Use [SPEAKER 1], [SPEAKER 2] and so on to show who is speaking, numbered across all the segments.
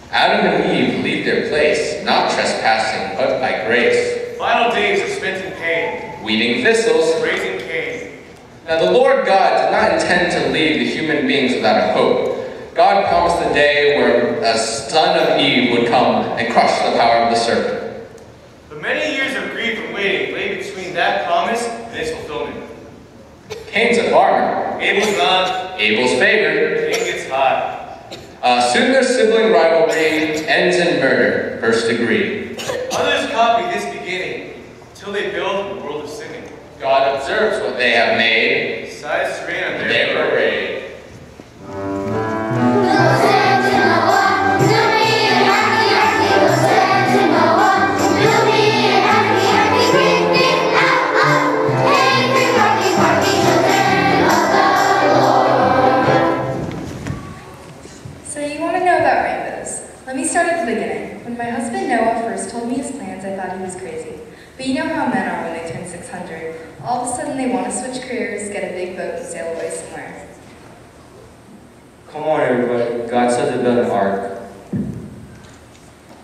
[SPEAKER 1] Adam and Eve leave their place, not trespassing, but by grace.
[SPEAKER 2] Final days are spent in pain,
[SPEAKER 1] Weeding thistles,
[SPEAKER 2] raising Cain.
[SPEAKER 1] Now the Lord God did not intend to leave the human beings without a hope. God promised a day where a son of Eve would come and crush the power of the serpent.
[SPEAKER 2] But many years of grief and waiting lay between that promise and its fulfillment.
[SPEAKER 1] Cain's a farmer.
[SPEAKER 2] Abel's not.
[SPEAKER 1] Abel's favored.
[SPEAKER 2] Cain gets hot.
[SPEAKER 1] Soon their sibling rivalry ends in murder, first degree.
[SPEAKER 2] Others copy this beginning until they build a world of sinning.
[SPEAKER 1] God observes what they have made.
[SPEAKER 2] Decides to rain on
[SPEAKER 1] Their
[SPEAKER 2] their
[SPEAKER 1] parade.
[SPEAKER 3] So you want to know about rainbows? Let me start at the beginning. When my husband Noah first told me his plans, I thought he was crazy. But you know how men are when they turn 600. All of a sudden they want to switch careers, get a big boat, and sail away somewhere.
[SPEAKER 4] Come on, everybody. God said to build an ark.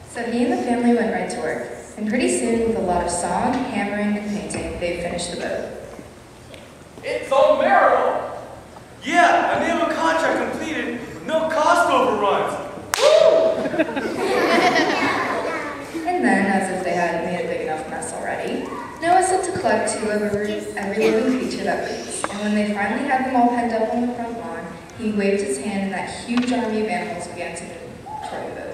[SPEAKER 3] So he and the family went right to work. And pretty soon, with a lot of song, hammering, and painting, they finished the boat.
[SPEAKER 2] It's a miracle! Yeah, a naval contract completed with no cost overruns.
[SPEAKER 3] And then, as if they hadn't made a big enough mess already, Noah set to collect 2 of every living creature that breathes. And when they finally had them all penned up on the front lawn, he waved his hand and that huge army of animals began to move toward the boat.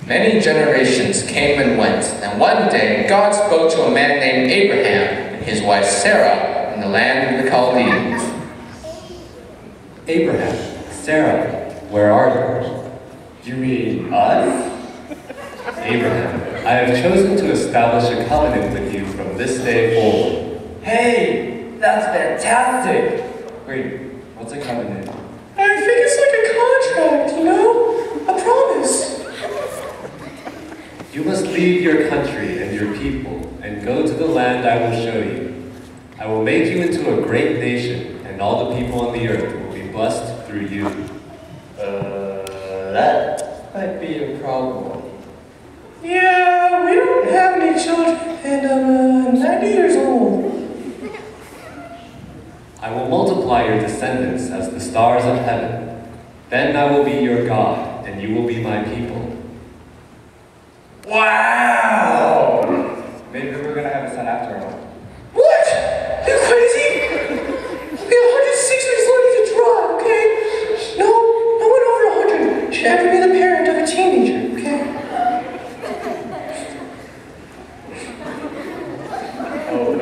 [SPEAKER 1] Many generations came and went, and one day God spoke to a man named Abraham and his wife Sarah in the land of the Chaldeans.
[SPEAKER 4] Abraham, Sarah, where are you? You mean us? Abraham, I have chosen to establish a covenant with you from this day forward. Hey, that's fantastic! Wait, what's a covenant?
[SPEAKER 5] I think it's like a contract, you know? A promise.
[SPEAKER 4] You must leave your country and your people and go to the land I will show you. I will make you into a great nation, and all the people on the earth will be blessed through you.
[SPEAKER 1] That might be a problem.
[SPEAKER 5] Yeah, we don't have any children, and I'm 90 years old.
[SPEAKER 4] I will multiply your descendants as the stars of heaven. Then I will be your God, and you will be my people.
[SPEAKER 1] Wow!
[SPEAKER 4] Maybe we're gonna have a son after all.
[SPEAKER 5] What? You crazy? We have 106 weeks left to try, okay? No one over 100 should ever be the parent of a teenager, okay?
[SPEAKER 4] Oh,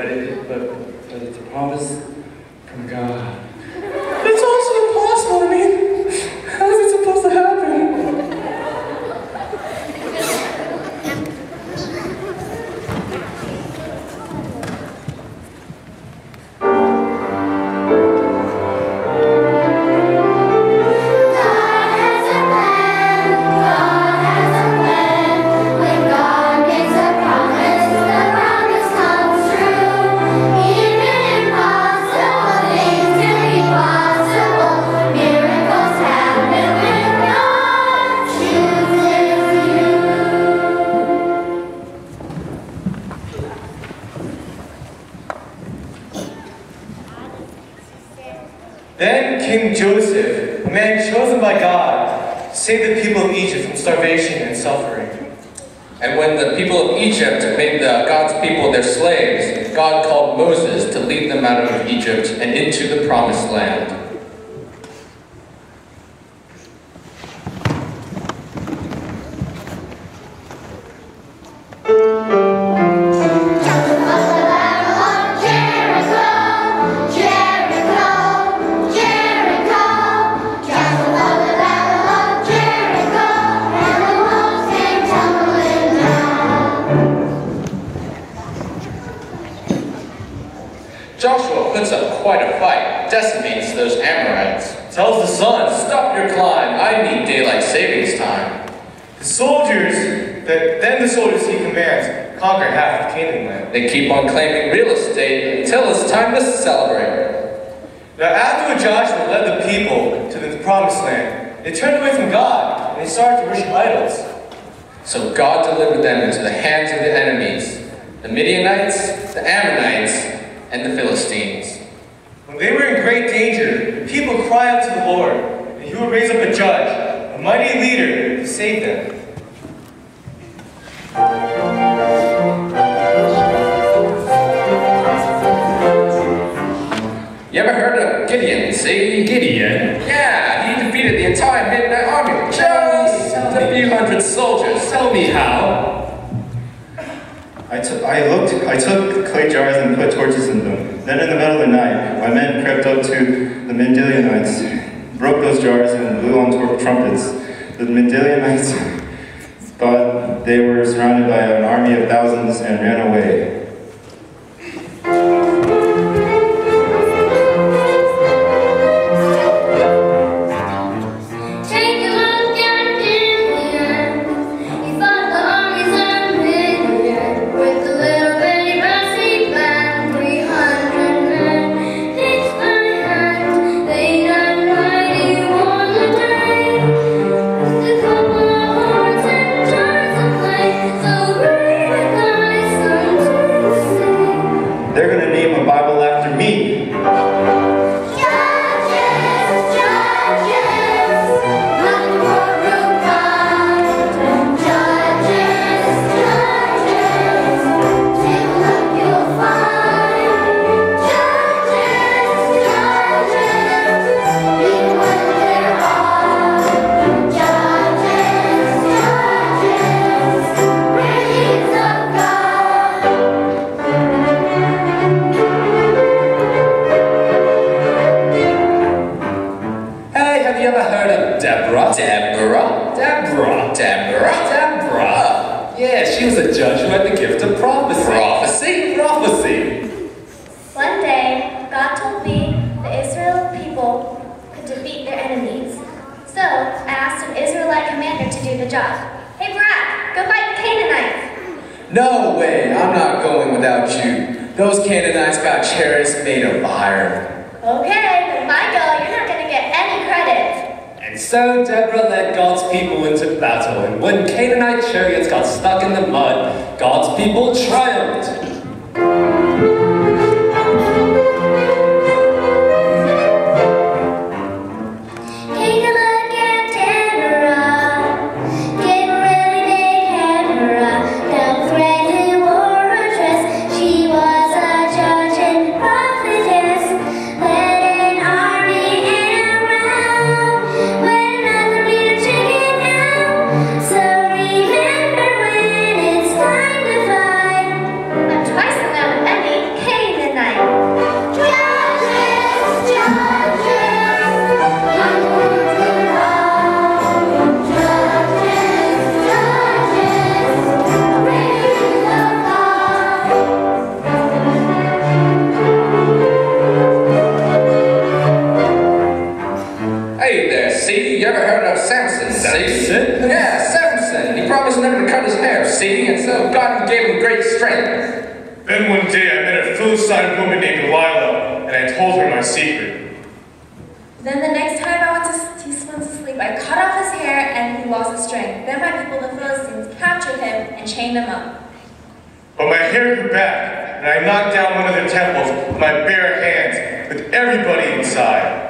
[SPEAKER 4] but but it's a promise from God.
[SPEAKER 5] It's also impossible. I mean, how is it supposed to happen?
[SPEAKER 6] Then King Joseph, a man chosen by God, saved the people of Egypt from starvation and suffering.
[SPEAKER 1] And when the people of Egypt made God's people their slaves, God called Moses to lead them out of Egypt and into the promised land. Joshua puts up quite a fight, decimates those Amorites, tells the sun, "Stop your climb, I need daylight savings time."
[SPEAKER 6] Then the soldiers he commands conquer half of Canaan land.
[SPEAKER 1] They keep on claiming real estate until it's time to celebrate.
[SPEAKER 6] Now after Joshua led the people to the promised land, they turned away from God and they started to worship idols.
[SPEAKER 1] So God delivered them into the hands of the enemies, the Midianites, the Ammonites, and the Philistines.
[SPEAKER 6] When they were in great danger, the people cried out to the Lord, and he would raise up a judge, a mighty leader, to save them.
[SPEAKER 1] You ever heard of Gideon, see?
[SPEAKER 4] Gideon?
[SPEAKER 1] Yeah, he defeated the entire Midianite army with just a few hundred soldiers.
[SPEAKER 4] Tell me how.
[SPEAKER 7] I took clay jars and put torches in them. Then in the middle of the night, my men crept up to the Midianites, broke those jars and blew on trumpets. The Midianites thought they were surrounded by an army of thousands and ran away. They're going to name a Bible after me.
[SPEAKER 1] Deborah?
[SPEAKER 4] Yeah, she was a judge who had the gift of prophecy. Prophecy.
[SPEAKER 8] One day, God told me the Israel people could defeat their enemies. So, I asked an Israelite commander to do the job. Hey Brad, go fight the Canaanites.
[SPEAKER 1] No way, I'm not going without you. Those Canaanites got chariots made of iron.
[SPEAKER 8] Okay, but if I go, you're not going to get any credit.
[SPEAKER 4] And so Deborah led God's people into battle, and when Canaanite chariots got stuck in the mud, God's people triumphed.
[SPEAKER 8] But
[SPEAKER 1] of God who gave him great strength.
[SPEAKER 6] Then one day I met a Philistine woman named Delilah, and I told her my secret.
[SPEAKER 9] Then the next time I went to sleep, I cut off his hair and he lost his strength. Then my people, the Philistines, captured him and chained him up.
[SPEAKER 6] But my hair grew back, and I knocked down one of their temples with my bare hands, with everybody inside.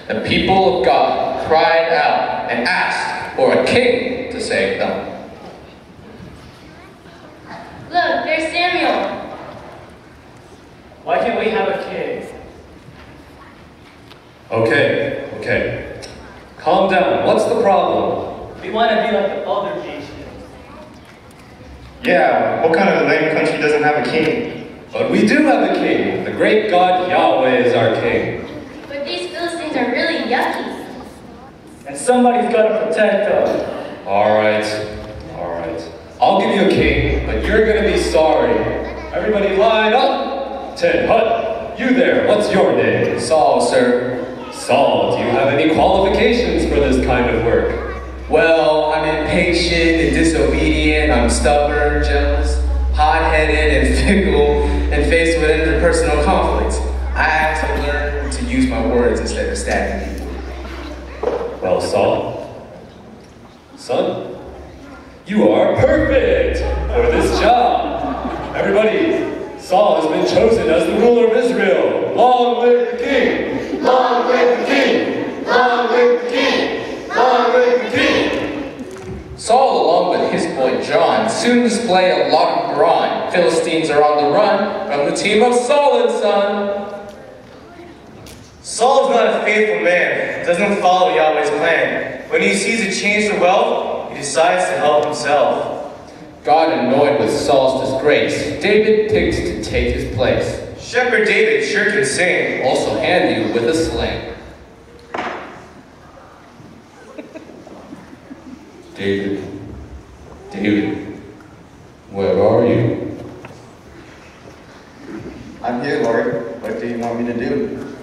[SPEAKER 1] The people of God cried out and asked for a king to save them.
[SPEAKER 8] Look, there's Samuel.
[SPEAKER 2] Why can't we have a king?
[SPEAKER 4] Okay. Calm down. What's the problem?
[SPEAKER 2] We want to be like the other nations.
[SPEAKER 7] Yeah, what kind of lame country doesn't have a king?
[SPEAKER 4] But we do have a king. The great God Yahweh is our king.
[SPEAKER 8] But these Philistines are really yucky.
[SPEAKER 2] And somebody's got to protect them.
[SPEAKER 4] All right. I'll give you a king, but you're going to be sorry. Everybody line up. Ted Hutt, you there, what's your name?
[SPEAKER 1] Saul, sir.
[SPEAKER 4] Saul, do you have any qualifications for this kind of work?
[SPEAKER 5] Well, I'm impatient and disobedient, I'm stubborn, jealous, hot-headed and fickle, and faced with interpersonal conflicts. I have to learn to use my words instead of stabbing people.
[SPEAKER 4] Well, Saul, son, you are perfect for this job. Everybody, Saul has been chosen as the ruler of Israel. Long live the king! Long live the king! Long live the king! Long live the king!
[SPEAKER 1] Saul, along with his boy John, soon display a lot of brawn. Philistines are on the run from the team of Saul and Son.
[SPEAKER 6] Saul is not a faithful man, doesn't follow Yahweh's plan. When he sees a change to wealth, he decides to help himself.
[SPEAKER 1] God, annoyed with Saul's disgrace, David picks to take his place.
[SPEAKER 6] Shepherd David sure can sing.
[SPEAKER 1] Also handy with a sling. David, where are you?
[SPEAKER 7] I'm here, Lord. What do you want me to do?